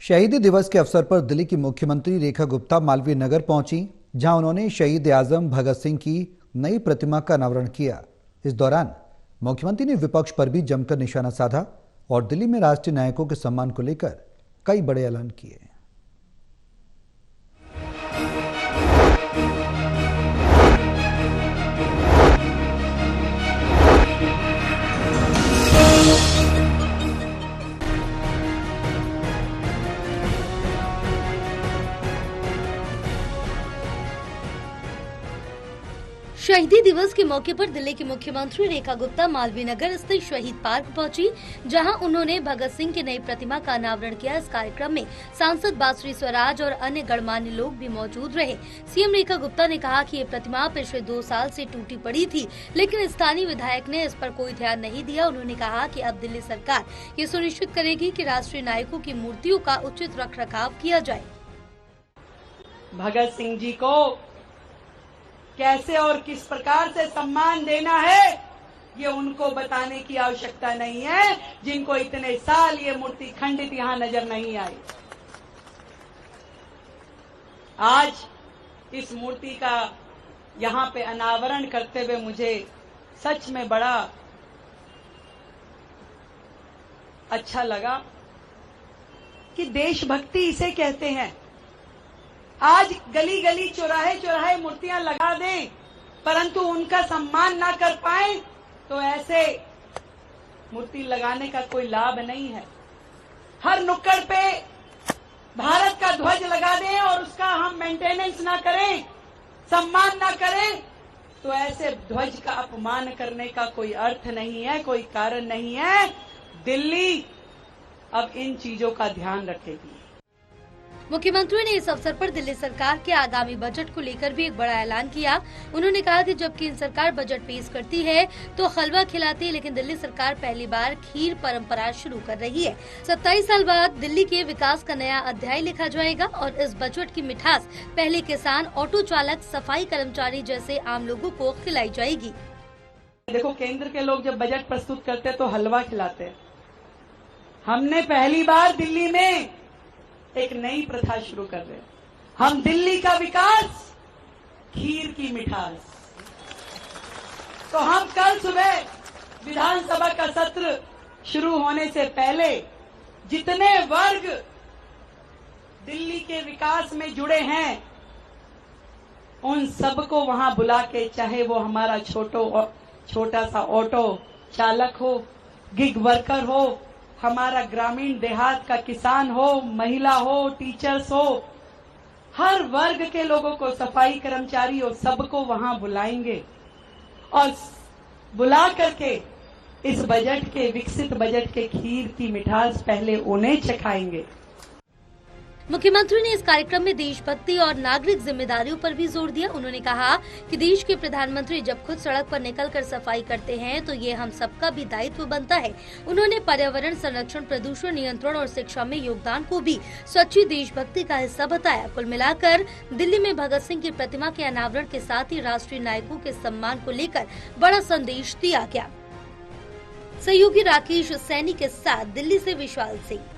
शहीदी दिवस के अवसर पर दिल्ली की मुख्यमंत्री रेखा गुप्ता मालवीय नगर पहुंची, जहां उन्होंने शहीद आजम भगत सिंह की नई प्रतिमा का अनावरण किया। इस दौरान मुख्यमंत्री ने विपक्ष पर भी जमकर निशाना साधा और दिल्ली में राष्ट्रीय नायकों के सम्मान को लेकर कई बड़े ऐलान किए। शहीदी दिवस के मौके पर दिल्ली की मुख्यमंत्री रेखा गुप्ता मालवीय नगर स्थित शहीद पार्क पहुंची, जहां उन्होंने भगत सिंह की नई प्रतिमा का अनावरण किया। इस कार्यक्रम में सांसद बासुरी स्वराज और अन्य गणमान्य लोग भी मौजूद रहे। सीएम रेखा गुप्ता ने कहा कि ये प्रतिमा पिछले 2 साल से टूटी पड़ी थी, लेकिन स्थानीय विधायक ने इस पर कोई ध्यान नहीं दिया। उन्होंने कहा कि अब दिल्ली सरकार ये सुनिश्चित करेगी कि राष्ट्रीय नायकों की मूर्तियों का उचित रखरखाव किया जाए। भगत सिंह जी को कैसे और किस प्रकार से सम्मान देना है, ये उनको बताने की आवश्यकता नहीं है, जिनको इतने साल ये मूर्ति खंडित यहां नजर नहीं आई। आज इस मूर्ति का यहां पे अनावरण करते हुए मुझे सच में बड़ा अच्छा लगा कि देशभक्ति इसे कहते हैं। आज गली गली चौराहे चौराहे मूर्तियां लगा दें, परंतु उनका सम्मान ना कर पाए तो ऐसे मूर्ति लगाने का कोई लाभ नहीं है। हर नुक्कड़ पे भारत का ध्वज लगा दें और उसका हम मेंटेनेंस ना करें, सम्मान ना करें, तो ऐसे ध्वज का अपमान करने का कोई अर्थ नहीं है, कोई कारण नहीं है। दिल्ली अब इन चीजों का ध्यान रखेगी। मुख्यमंत्री ने इस अवसर पर दिल्ली सरकार के आगामी बजट को लेकर भी एक बड़ा ऐलान किया। उन्होंने कहा कि जब केंद्र सरकार बजट पेश करती है तो हलवा खिलाती है, लेकिन दिल्ली सरकार पहली बार खीर परंपरा शुरू कर रही है। 27 साल बाद दिल्ली के विकास का नया अध्याय लिखा जाएगा और इस बजट की मिठास पहले किसान, ऑटो चालक, सफाई कर्मचारी जैसे आम लोगों को खिलाई जाएगी। देखो, केंद्र के लोग जब बजट प्रस्तुत करते तो हलवा खिलाते हैं। हमने पहली बार दिल्ली में एक नई प्रथा शुरू कर रहे हैं। हम दिल्ली का विकास, खीर की मिठास। तो हम कल सुबह विधानसभा का सत्र शुरू होने से पहले जितने वर्ग दिल्ली के विकास में जुड़े हैं, उन सबको वहां बुला के, चाहे वो हमारा छोटा सा ऑटो चालक हो, गिग वर्कर हो, हमारा ग्रामीण देहात का किसान हो, महिला हो, टीचर्स हो, हर वर्ग के लोगों को, सफाई कर्मचारी हो, सबको वहां बुलाएंगे और बुला करके इस बजट के, विकसित बजट के खीर की मिठास पहले उन्हें चखाएंगे। मुख्यमंत्री ने इस कार्यक्रम में देशभक्ति और नागरिक जिम्मेदारियों पर भी जोर दिया। उन्होंने कहा कि देश के प्रधानमंत्री जब खुद सड़क पर निकलकर सफाई करते हैं तो ये हम सबका भी दायित्व बनता है। उन्होंने पर्यावरण संरक्षण, प्रदूषण नियंत्रण और शिक्षा में योगदान को भी सच्ची देशभक्ति का हिस्सा बताया। कुल मिलाकर दिल्ली में भगत सिंह की प्रतिमा के अनावरण के साथ ही राष्ट्रीय नायकों के सम्मान को लेकर बड़ा संदेश दिया गया। सहयोगी राकेश सैनी के साथ दिल्ली से विशाल सिंह।